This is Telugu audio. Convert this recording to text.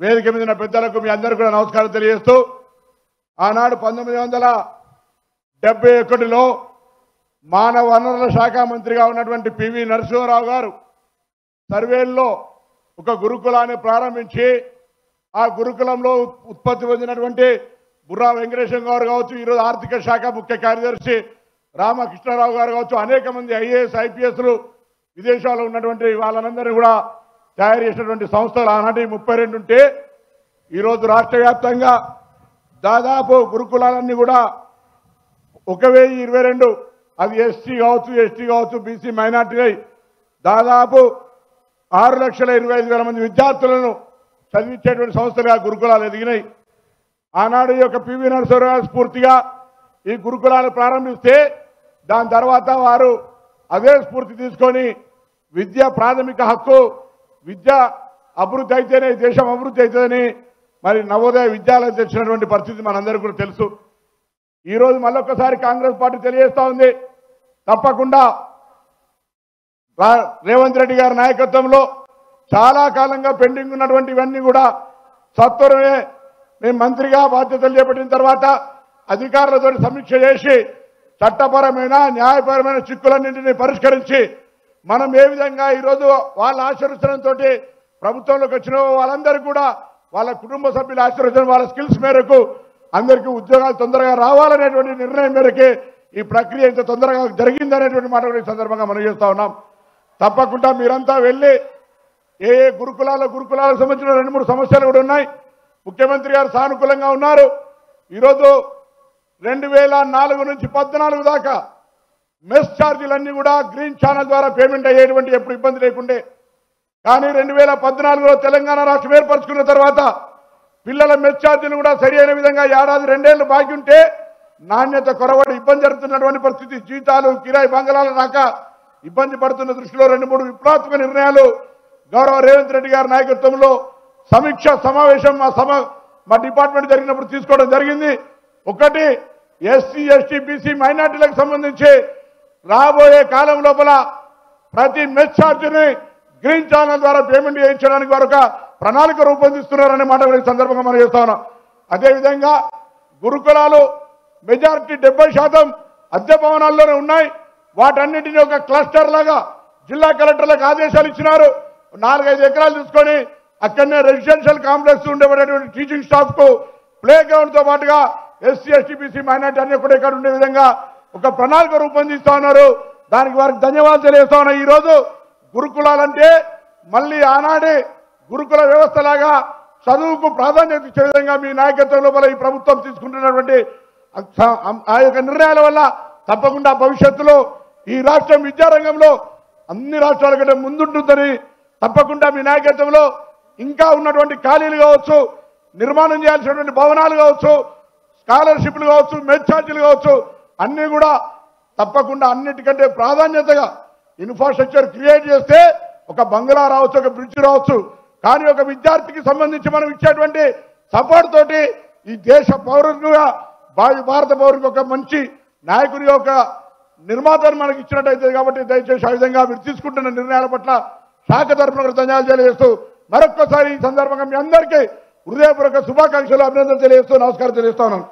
వేదిక మీద ఉన్న పెద్దలకు మీ అందరికీ కూడా నమస్కారం తెలియజేస్తూ ఆనాడు 1971లో మానవ వనరుల శాఖ మంత్రిగా ఉన్నటువంటి పివి నరసింహారావు గారు సర్వేల్లో ఒక గురుకులాన్ని ప్రారంభించి ఆ గురుకులంలో ఉత్పత్తి పొందినటువంటి బుర్రా వెంకటేశం గారు కావచ్చు, ఈరోజు ఆర్థిక శాఖ ముఖ్య కార్యదర్శి రామకృష్ణారావు గారు కావచ్చు, అనేక మంది ఐఏఎస్ ఐపీఎస్లు విదేశాల్లో ఉన్నటువంటి వాళ్ళందరినీ కూడా తయారు చేసినటువంటి సంస్థలు ఆనాటి 32 ఉంటే ఈరోజు రాష్ట్ర వ్యాప్తంగా దాదాపు గురుకులాలన్నీ కూడా 1022, అది ఎస్సీ కావచ్చు, ఎస్టీ కావచ్చు, బీసీ మైనార్టీ దాదాపు 6,25,000 మంది విద్యార్థులను చదివించేటువంటి సంస్థలుగా గురుకులాలు ఎదిగినాయి. ఆనాడు ఈ యొక్క పివి నరసింహారావు స్ఫూర్తిగా ఈ గురుకులాలు ప్రారంభిస్తే దాని తర్వాత వారు అదే స్ఫూర్తి తీసుకొని విద్య ప్రాథమిక హక్కు, విద్య అభివృద్ధి అయితేనే దేశం అభివృద్ధి అవుతుందని మరి నవోదయ విద్యాలయం తెచ్చినటువంటి పరిస్థితి మనందరికీ కూడా తెలుసు. ఈరోజు మళ్ళొక్కసారి కాంగ్రెస్ పార్టీ తెలియజేస్తా ఉంది, తప్పకుండా రేవంత్ రెడ్డి గారి నాయకత్వంలో చాలా కాలంగా పెండింగ్ ఉన్నటువంటి ఇవన్నీ కూడా సత్వరమే మేము మంత్రిగా బాధ్యతలు చేపట్టిన తర్వాత అధికారులతో సమీక్ష చేసి చట్టపరమైన న్యాయపరమైన చిక్కులన్నింటినీ పరిష్కరించి మనం ఏ విధంగా ఈరోజు వాళ్ళ ఆశీర్వచనంతో ప్రభుత్వంలోకి వచ్చిన వాళ్ళందరూ కూడా వాళ్ళ కుటుంబ సభ్యుల ఆశీర్వచనం, వాళ్ళ స్కిల్స్ మేరకు అందరికీ ఉద్యోగాలు తొందరగా రావాలనేటువంటి నిర్ణయం మేరకే ఈ ప్రక్రియ ఇంత తొందరగా జరిగిందనేటువంటి మాట కూడా ఈ సందర్భంగా మనం చేస్తా ఉన్నాం. తప్పకుండా మీరంతా వెళ్ళి ఏ గురుకులాలకు సంబంధించిన 2-3 సమస్యలు కూడా ఉన్నాయి. ముఖ్యమంత్రి గారు సానుకూలంగా ఉన్నారు. ఈరోజు 2004 నుంచి 2014 దాకా మెస్ ఛార్జీలన్నీ కూడా గ్రీన్ ఛానల్ ద్వారా పేమెంట్ అయ్యేటువంటి ఎప్పుడు ఇబ్బంది లేకుండే. కానీ 2014లో తెలంగాణ రాష్ట్రం ఏర్పరచుకున్న తర్వాత పిల్లల మెస్ ఛార్జీలు కూడా సరి అయిన విధంగా ఏడాది 2 ఏళ్లు బాకీ ఉంటే నాణ్యత కొరవడి ఇబ్బంది జరుగుతున్నటువంటి పరిస్థితి, జీతాలు కిరాయి బంగళాల రాక ఇబ్బంది పడుతున్న దృష్టిలో 2-3 విప్లవాత్మక నిర్ణయాలు గౌరవ రేవంత్ రెడ్డి గారి నాయకత్వంలో సమీక్ష సమావేశం మా డిపార్ట్మెంట్ జరిగినప్పుడు తీసుకోవడం జరిగింది. ఒకటి, ఎస్సీ ఎస్టీ బీసీ మైనార్టీలకు సంబంధించి రాబోయే కాలం లోపల ప్రతి మెస్ ఛార్జీని గ్రీన్ ఛానల్ ద్వారా పేమెంట్ చేయించడానికి వారు ఒక ప్రణాళిక రూపొందిస్తున్నారనే మాట కూడా ఈ సందర్భంగా మనం చేస్తా ఉన్నాం. అదేవిధంగా గురుకులాలు మెజారిటీ 70% అద్దె భవనాల్లోనే ఉన్నాయి. వాటన్నింటినీ ఒక క్లస్టర్ లాగా జిల్లా కలెక్టర్లకు ఆదేశాలు ఇచ్చినారు. 4-5 ఎకరాలు తీసుకొని అక్కడనే రెసిడెన్షియల్ కాంప్లెక్స్ ఉండేటువంటి టీచింగ్ స్టాఫ్ కు ప్లే గ్రౌండ్ తో పాటుగా ఎస్సీ ఎస్టీ బీసీ మైనార్టీ అన్ని కూడా ఇక్కడ ఉండే విధంగా ఒక ప్రణాళిక రూపొందిస్తా ఉన్నారు. దానికి వారికి ధన్యవాదాలు తెలియజేస్తా ఉన్నా. ఈ రోజు గురుకులాలంటే మళ్ళీ ఆనాడే గురుకుల వ్యవస్థ లాగా చదువుకు ప్రాధాన్యత ఇచ్చే విధంగా మీ నాయకత్వం లోపల ఈ ప్రభుత్వం తీసుకుంటున్నటువంటి ఆ యొక్క నిర్ణయాల వల్ల తప్పకుండా భవిష్యత్తులో ఈ రాష్ట్రం విద్యారంగంలో అన్ని రాష్ట్రాల కంటే ముందుంటుందని, తప్పకుండా మీ నాయకత్వంలో ఇంకా ఉన్నటువంటి ఖాళీలు కావచ్చు, నిర్మాణం చేయాల్సినటువంటి భవనాలు కావచ్చు, స్కాలర్షిప్లు కావచ్చు, మెస్ ఛార్జీలు కావచ్చు, అన్నీ కూడా తప్పకుండా అన్నిటికంటే ప్రాధాన్యతగా ఇన్ఫ్రాస్ట్రక్చర్ క్రియేట్ చేస్తే ఒక బంగ్లా రావచ్చు, ఒక బ్రిడ్జ్ రావచ్చు. కానీ ఒక విద్యార్థికి సంబంధించి మనం ఇచ్చేటువంటి సపోర్ట్ తోటి ఈ దేశ పౌరులుగా భారత పౌరులకు ఒక మంచి నాయకుని యొక్క నిర్మాతను మనకి ఇచ్చినట్టయితే కాబట్టి దయచేసి ఆ విధంగా మీరు తీసుకుంటున్న నిర్ణయాల పట్ల శాఖ తరఫున ధన్యవాదాలు తెలియజేస్తూ మరొక్కసారి ఈ సందర్భంగా మీ అందరికీ హృదయపూర్వక శుభాకాంక్షలు, అభినందనలు తెలియజేస్తూ నమస్కారం తెలియజేస్తా ఉన్నాను.